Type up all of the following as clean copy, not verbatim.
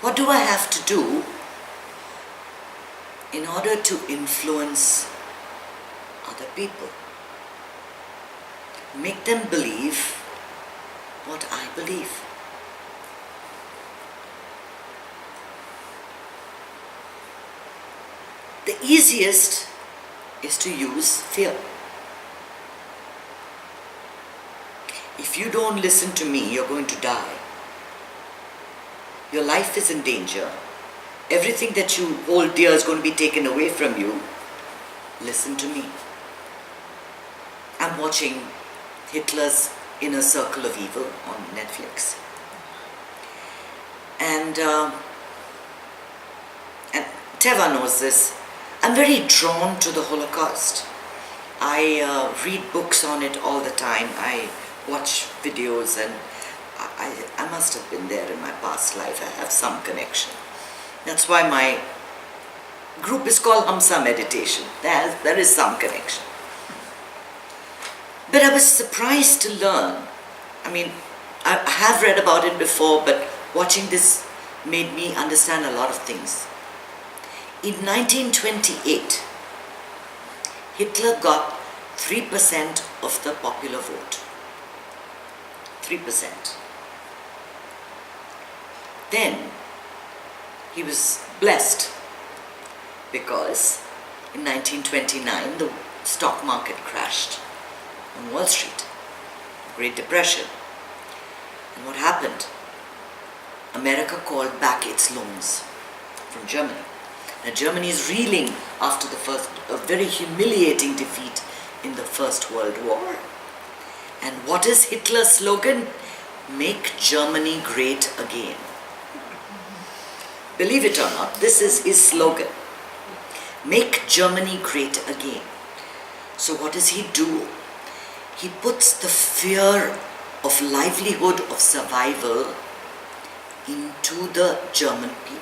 What do I have to do in order to influence other people? Make them believe what I believe. The easiest is to use fear. If you don't listen to me, you're going to die. Your life is in danger. Everything that you hold dear is going to be taken away from you. Listen to me. I'm watching Hitler's Inner Circle of Evil on Netflix. And Teva knows this. I'm very drawn to the Holocaust. I read books on it all the time. I watch videos, and I must have been there in my past life. I have some connection. That's why my group is called Hamsa Meditation. There is some connection. But I was surprised to learn. I mean, I have read about it before, but watching this made me understand a lot of things. In 1928, Hitler got 3% of the popular vote. 3%. Then he was blessed because in 1929 the stock market crashed on Wall Street, Great Depression. And what happened? America called back its loans from Germany. Now Germany is reeling after a very humiliating defeat in the First World War. And what is Hitler's slogan? Make Germany great again. Believe it or not, this is his slogan. Make Germany great again. So what does he do? He puts the fear of livelihood, of survival into the German people.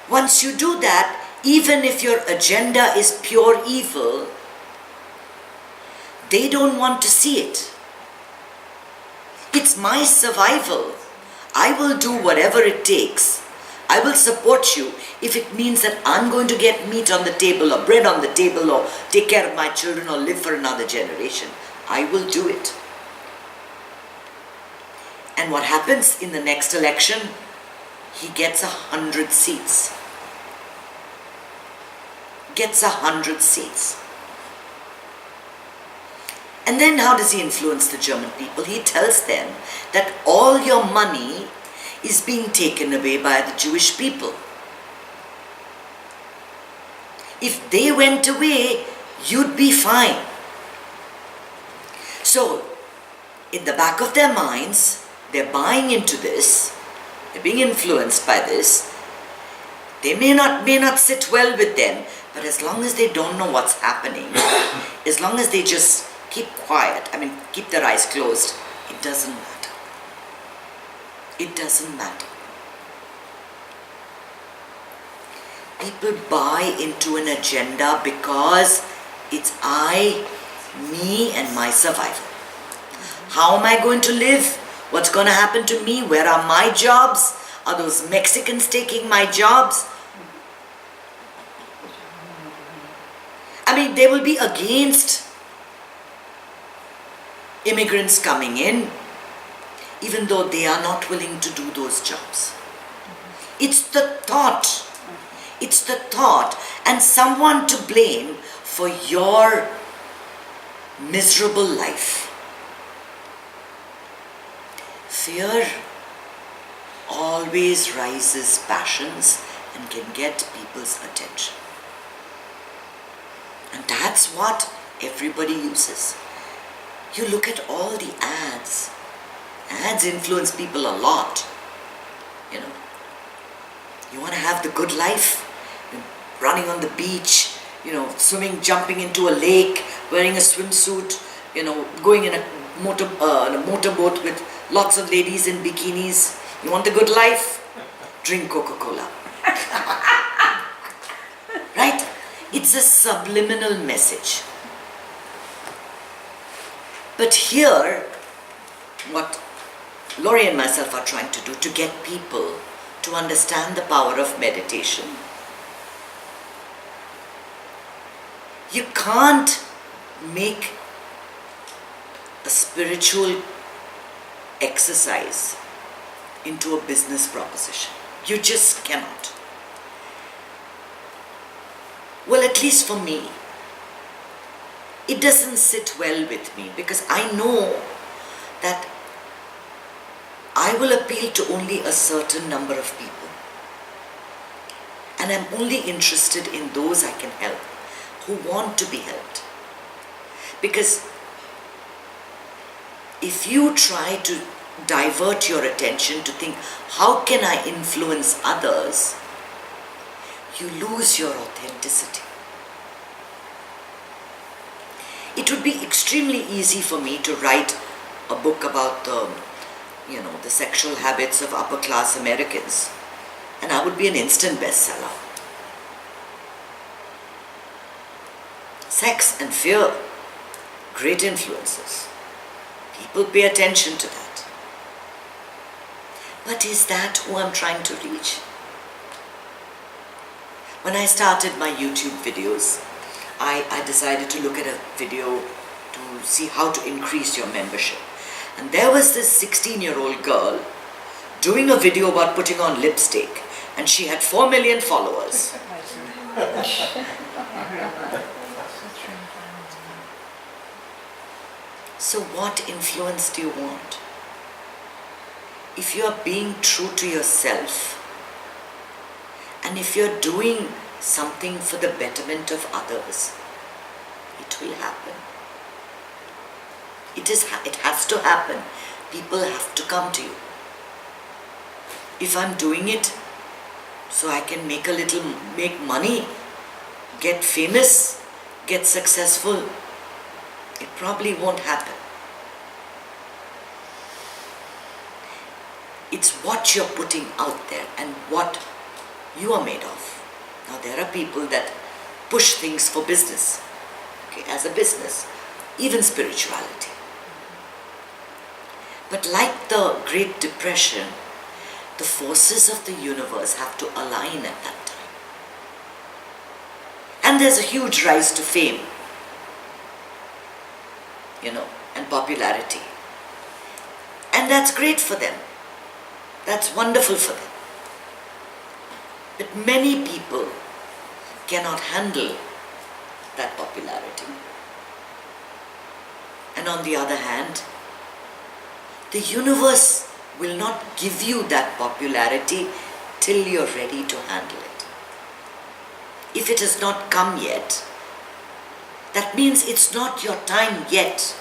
Once you do that, even if your agenda is pure evil, they don't want to see it. It's my survival. I will do whatever it takes. I will support you if it means that I'm going to get meat on the table or bread on the table or take care of my children or live for another generation. I will do it. And what happens in the next election? He gets 100 seats. Gets 100 seats. And then how does he influence the German people? He tells them that all your money is being taken away by the Jewish people. If they went away, you'd be fine. So, in the back of their minds, they're buying into this, they're being influenced by this. They may not sit well with them, but as long as they don't know what's happening, as long as they just keep quiet, keep their eyes closed, it doesn't matter. It doesn't matter. People buy into an agenda because it's I, me, and my survival. How am I going to live? What's going to happen to me? Where are my jobs? Are those Mexicans taking my jobs? They will be against immigrants coming in, even though they are not willing to do those jobs. It's the thought. It's the thought, and someone to blame for your miserable life. Fear always rises passions and can get people's attention. And that's what everybody uses. You look at all the ads. Ads influence people a lot. You want to have the good life? Running on the beach, swimming, jumping into a lake, wearing a swimsuit, going in a motorboat with lots of ladies in bikinis. You want the good life? Drink Coca-Cola. Right? It's a subliminal message. But here, what Laurie and myself are trying to do to get people to understand the power of meditation. You can't make a spiritual exercise into a business proposition. You just cannot. Well, at least for me, it doesn't sit well with me because I know that I will appeal to only a certain number of people. And I'm only interested in those I can help, who want to be helped. Because if you try to divert your attention to think, how can I influence others? You lose your authenticity. It would be extremely easy for me to write a book about the sexual habits of upper class Americans, and I would be an instant bestseller. Sex and fear, great influences. People pay attention to that. But is that who I'm trying to reach? When I started my YouTube videos, I decided to look at a video to see how to increase your membership. And there was this 16-year-old girl doing a video about putting on lipstick, and she had 4 million followers. So what influence do you want? If you are being true to yourself, and if you're doing something for the betterment of others, it will happen. It has to happen. People have to come to you. If I'm doing it so I can make money, get famous, get successful, it probably won't happen. It's what you're putting out there and what you are made of. Now there are people that push things for business, as a business, even spirituality. But like the Great Depression, the forces of the universe have to align at that time. And there's a huge rise to fame, and popularity. And that's great for them. That's wonderful for them. But many people cannot handle that popularity. And on the other hand, the universe will not give you that popularity till you're ready to handle it. If it has not come yet, that means it's not your time yet.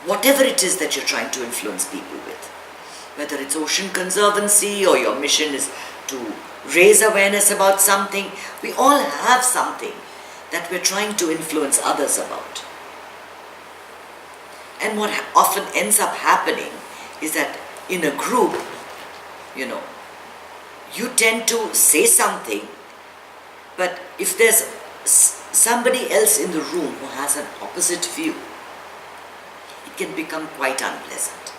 Whatever it is that you're trying to influence people with, whether it's ocean conservancy or your mission is to raise awareness about something, we all have something that we're trying to influence others about. And what often ends up happening is that in a group, you tend to say something, but if there's somebody else in the room who has an opposite view, it can become quite unpleasant.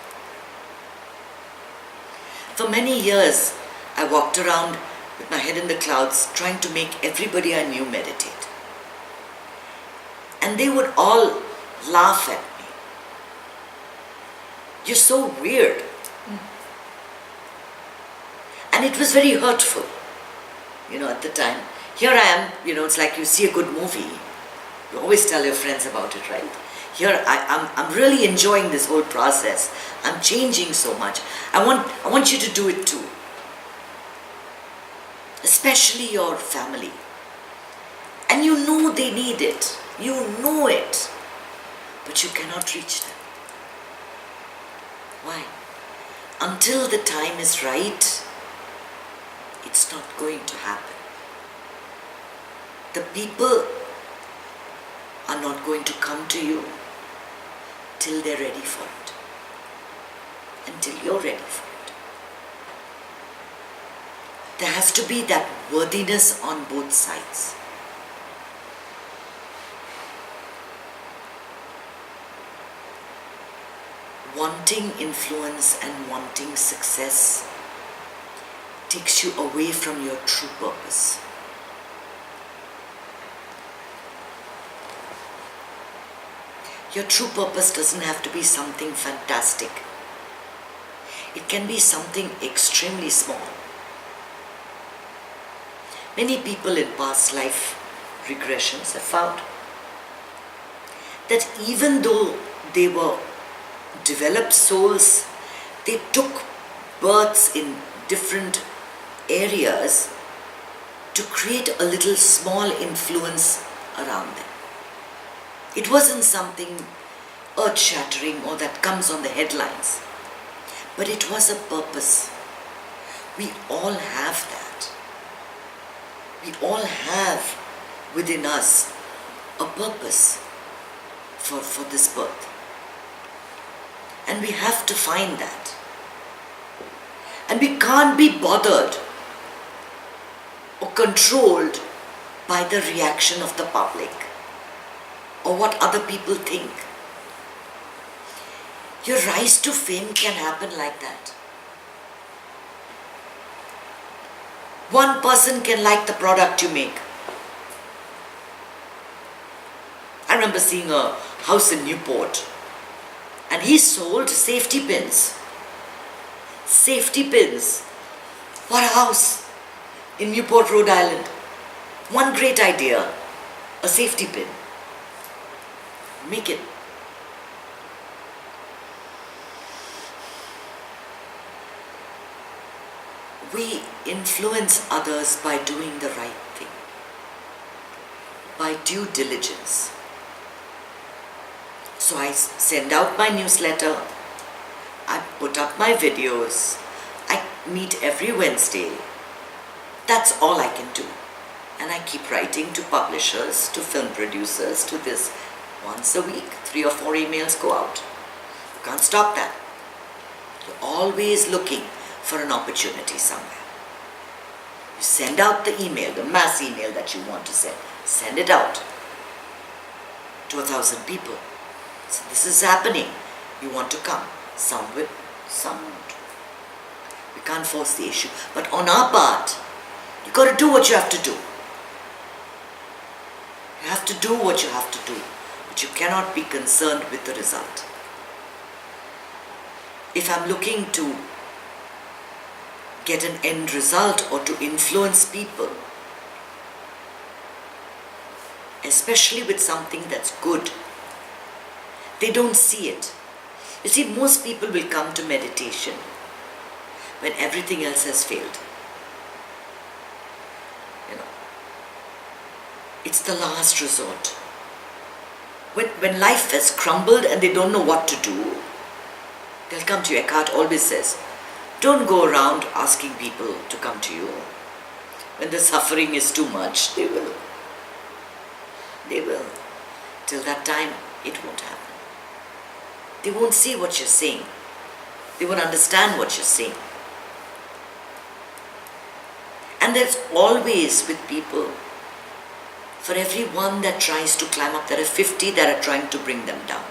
For many years, I walked around with my head in the clouds trying to make everybody I knew meditate. And they would all laugh at me. You're so weird. And it was very hurtful, at the time. Here I am, it's like you see a good movie. You always tell your friends about it, right? Here I'm really enjoying this whole process. I'm changing so much. I want you to do it too. Especially your family. And you know they need it. You know it. But you cannot reach them. Why? Until the time is right, it's not going to happen. The people are not going to come to you till they're ready for it. Until you're ready for it. There has to be that worthiness on both sides. wanting influence and wanting success takes you away from your true purpose. Your true purpose doesn't have to be something fantastic. It can be something extremely small. Many people in past life regressions have found that even though they were developed souls, they took births in different areas to create a little small influence around them. It wasn't something earth-shattering or that comes on the headlines, but it was a purpose. We all have that. We all have within us a purpose for this birth. And we have to find that. And we can't be bothered or controlled by the reaction of the public or what other people think. Your rise to fame can happen like that. One person can like the product you make. I remember seeing a house in Newport, and he sold safety pins. Safety pins. What a house in Newport, Rhode Island. One great idea, a safety pin. Make it. We influence others by doing the right thing, by due diligence. So I send out my newsletter, I put up my videos, I meet every Wednesday. That's all I can do. And I keep writing to publishers, to film producers, to this. Once a week, 3 or 4 emails go out. You can't stop that. You're always looking for an opportunity somewhere. You send out the email, the mass email that you want to send. Send it out to 1,000 people. So this is happening. You want to come. Some will, some won't. We can't force the issue. But on our part, you got to do what you have to do. You have to do what you have to do. But you cannot be concerned with the result. If I'm looking to get an end result or to influence people, especially with something that's good, they don't see it. You see, most people will come to meditation when everything else has failed. You know, it's the last resort. When life has crumbled and they don't know what to do, they'll come to you. Eckhart always says, don't go around asking people to come to you. When the suffering is too much, they will. They will. Till that time, it won't happen. They won't see what you're saying. They won't understand what you're saying. And there's always with people, for every one that tries to climb up, there are 50 that are trying to bring them down.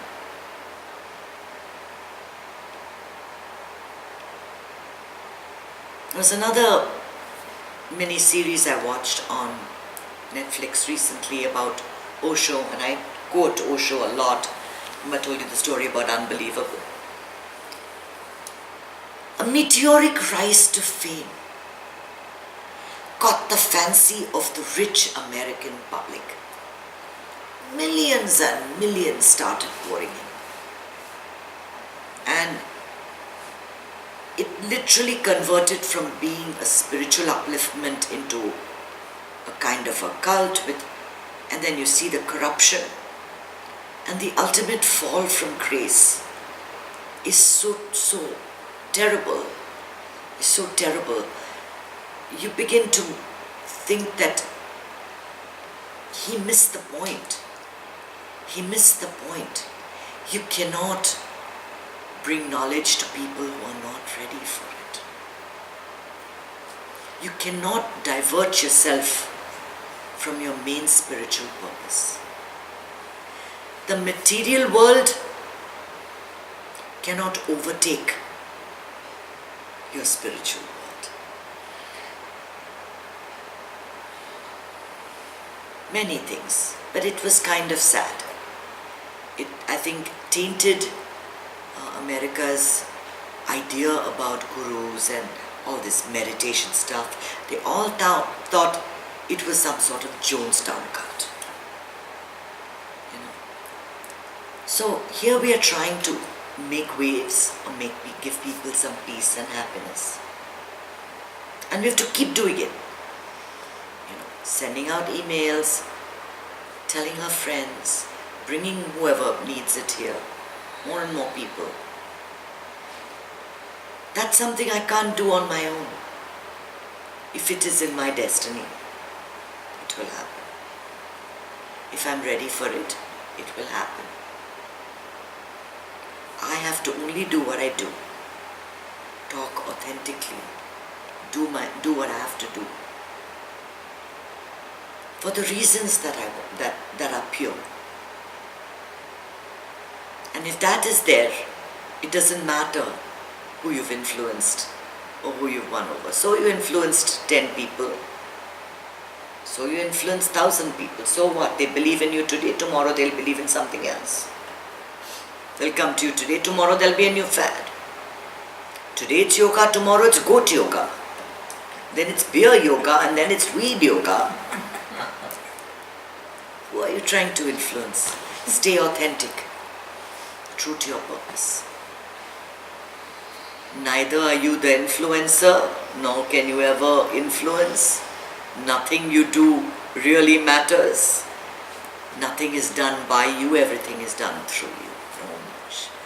There was another mini-series I watched on Netflix recently about Osho, and I quote Osho a lot. I told you the story about Unbelievable. A meteoric rise to fame caught the fancy of the rich American public. Millions and millions started pouring in. And it literally converted from being a spiritual upliftment into a kind of a cult with, and then you see the corruption. And the ultimate fall from grace is so terrible. It's so terrible. You begin to think that he missed the point. He missed the point. You cannot bring knowledge to people who are not ready for it. You cannot divert yourself from your main spiritual purpose. The material world cannot overtake your spiritual world. Many things, but it was kind of sad. It, I think, tainted America's idea about gurus and all this meditation stuff. They all thought it was some sort of Jonestown cult. You know. So here we are trying to make waves or give people some peace and happiness. And we have to keep doing it. You know, sending out emails, telling our friends, bringing whoever needs it here, more and more people. That's something I can't do on my own. If it is in my destiny, it will happen. If I'm ready for it, it will happen. I have to only do what I do. Talk authentically. Do what I have to do. For the reasons that are pure. And if that is there, it doesn't matter who you've influenced or who you've won over. So you influenced 10 people. So you influenced 1,000 people. So what? They believe in you today, tomorrow they'll believe in something else. They'll come to you today, tomorrow there'll be a new fad. Today it's yoga, tomorrow it's goat yoga. Then it's beer yoga, and then it's weed yoga. Who are you trying to influence? Stay authentic, true to your purpose. Neither are you the influencer, nor can you ever influence. Nothing you do really matters. Nothing is done by you, everything is done through you. Om Shanti.